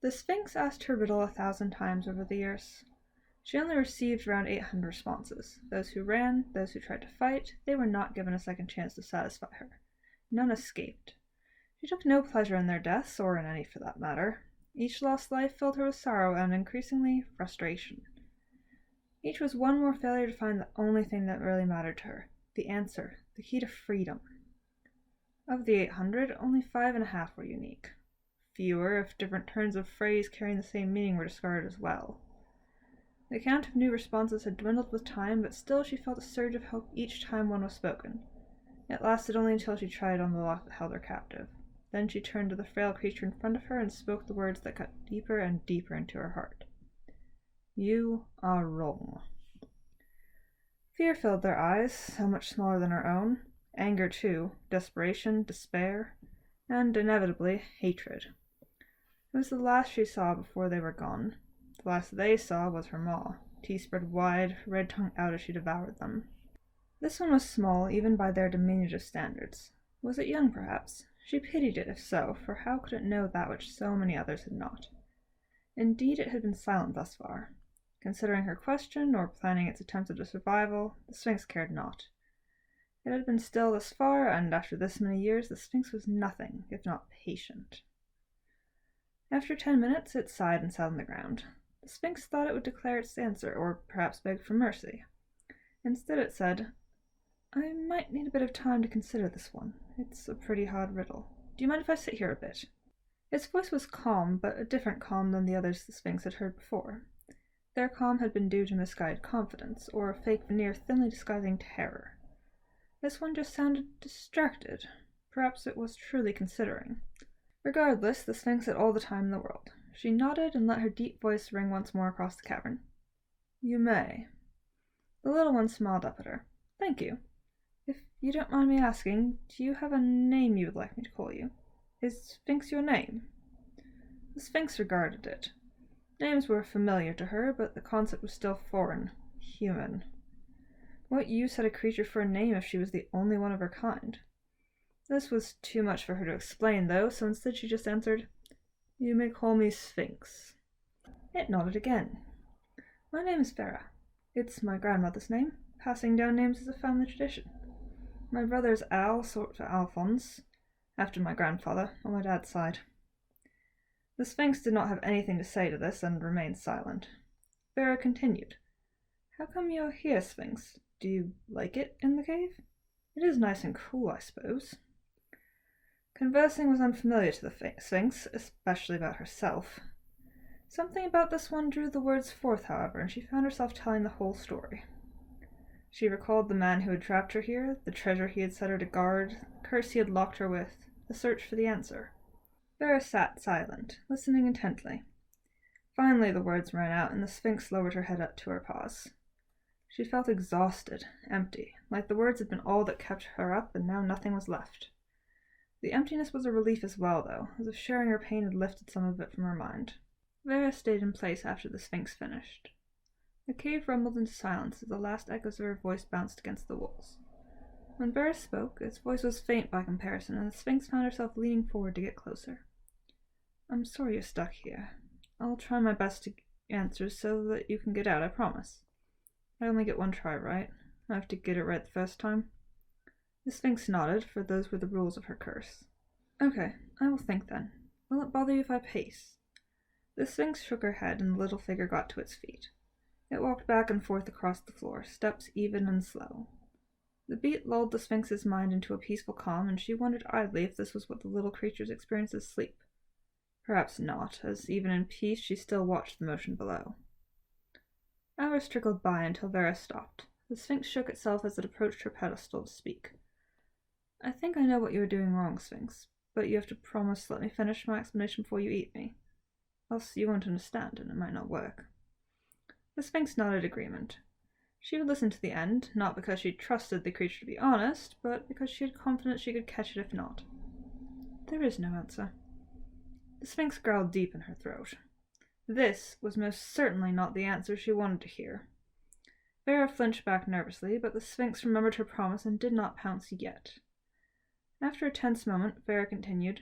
The Sphinx asked her riddle 1,000 times over the years. She only received around 800 responses. Those who ran, those who tried to fight, they were not given a second chance to satisfy her. None escaped. She took no pleasure in their deaths, or in any for that matter. Each lost life filled her with sorrow and, increasingly, frustration. Each was one more failure to find the only thing that really mattered to her, the answer, the key to freedom. Of the 800, only 5.5 were unique. Fewer, if different turns of phrase carrying the same meaning, were discarded as well. The count of new responses had dwindled with time, but still she felt a surge of hope each time one was spoken. It lasted only until she tried on the lock that held her captive. Then she turned to the frail creature in front of her and spoke the words that cut deeper and deeper into her heart. You are wrong. Fear filled their eyes, so much smaller than her own. Anger, too, desperation, despair, and, inevitably, hatred. It was the last she saw before they were gone. The last they saw was her maw, teeth spread wide, red tongue out as she devoured them. This one was small, even by their diminutive standards. Was it young, perhaps? She pitied it, if so, for how could it know that which so many others had not? Indeed, it had been silent thus far. Considering her question, or planning its attempts at a survival, the Sphinx cared not. It had been still thus far, and after this many years, the Sphinx was nothing, if not patient. After 10 minutes, it sighed and sat on the ground. The Sphinx thought it would declare its answer, or perhaps beg for mercy. Instead it said, I might need a bit of time to consider this one. It's a pretty hard riddle. Do you mind if I sit here a bit? Its voice was calm, but a different calm than the others the Sphinx had heard before. Their calm had been due to misguided confidence, or a fake veneer thinly disguising terror. This one just sounded distracted. Perhaps it was truly considering. Regardless, the Sphinx had all the time in the world. She nodded and let her deep voice ring once more across the cavern. You may. The little one smiled up at her. Thank you. If you don't mind me asking, do you have a name you would like me to call you? Is Sphinx your name? The Sphinx regarded it. Names were familiar to her, but the concept was still foreign. Human. What use had a creature for a name if she was the only one of her kind? This was too much for her to explain, though, so instead she just answered, You may call me Sphinx. It nodded again. My name is Vera. It's my grandmother's name. Passing down names is a family tradition. My brother is Al, short for Alphonse, after my grandfather, on my dad's side. The Sphinx did not have anything to say to this, and remained silent. Vera continued. How come you're here, Sphinx? Do you like it in the cave? It is nice and cool, I suppose. Conversing was unfamiliar to the Sphinx, especially about herself. Something about this one drew the words forth, however, and she found herself telling the whole story. She recalled the man who had trapped her here, the treasure he had set her to guard, the curse he had locked her with, the search for the answer. Vera sat silent, listening intently. Finally the words ran out, and the Sphinx lowered her head up to her paws. She felt exhausted, empty, like the words had been all that kept her up, and now nothing was left. The emptiness was a relief as well, though, as if sharing her pain had lifted some of it from her mind. Vera stayed in place after the Sphinx finished. The cave rumbled into silence as the last echoes of her voice bounced against the walls. When Vera spoke, its voice was faint by comparison, and the Sphinx found herself leaning forward to get closer. I'm sorry you're stuck here. I'll try my best to answer so that you can get out, I promise. I only get one try, right? I have to get it right the first time. The Sphinx nodded, for those were the rules of her curse. Okay, I will think then. Will it bother you if I pace? The Sphinx shook her head, and the little figure got to its feet. It walked back and forth across the floor, steps even and slow. The beat lulled the Sphinx's mind into a peaceful calm, and she wondered idly if this was what the little creatures experienced as sleep. Perhaps not, as even in peace she still watched the motion below. Hours trickled by until Vera stopped. The Sphinx shook itself as it approached her pedestal to speak. I think I know what you are doing wrong, Sphinx, but you have to promise to let me finish my explanation before you eat me. Else you won't understand, and it might not work. The Sphinx nodded agreement. She would listen to the end, not because she trusted the creature to be honest, but because she had confidence she could catch it if not. There is no answer. The Sphinx growled deep in her throat. This was most certainly not the answer she wanted to hear. Vera flinched back nervously, but the Sphinx remembered her promise and did not pounce yet. After a tense moment, Vera continued,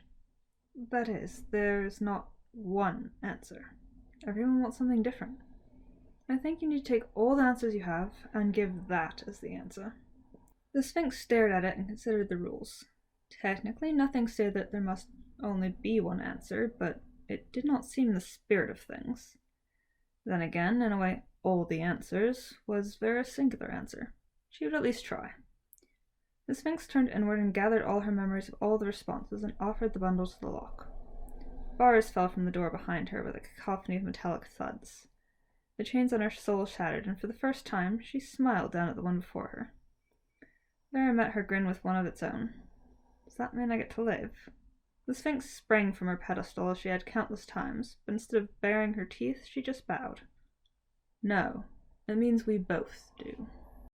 That is, there's not one answer. Everyone wants something different. I think you need to take all the answers you have and give that as the answer. The Sphinx stared at it and considered the rules. Technically, nothing said that there must only be one answer, but it did not seem the spirit of things. Then again, in a way, all the answers was a singular answer. She would at least try. The Sphinx turned inward and gathered all her memories of all the responses and offered the bundle to the lock. Bars fell from the door behind her with a cacophony of metallic thuds. The chains on her soul shattered, and for the first time she smiled down at the one before her. There met her grin with one of its own. Does that mean I get to live? The Sphinx sprang from her pedestal as she had countless times, but instead of baring her teeth, she just bowed. No, it means we both do.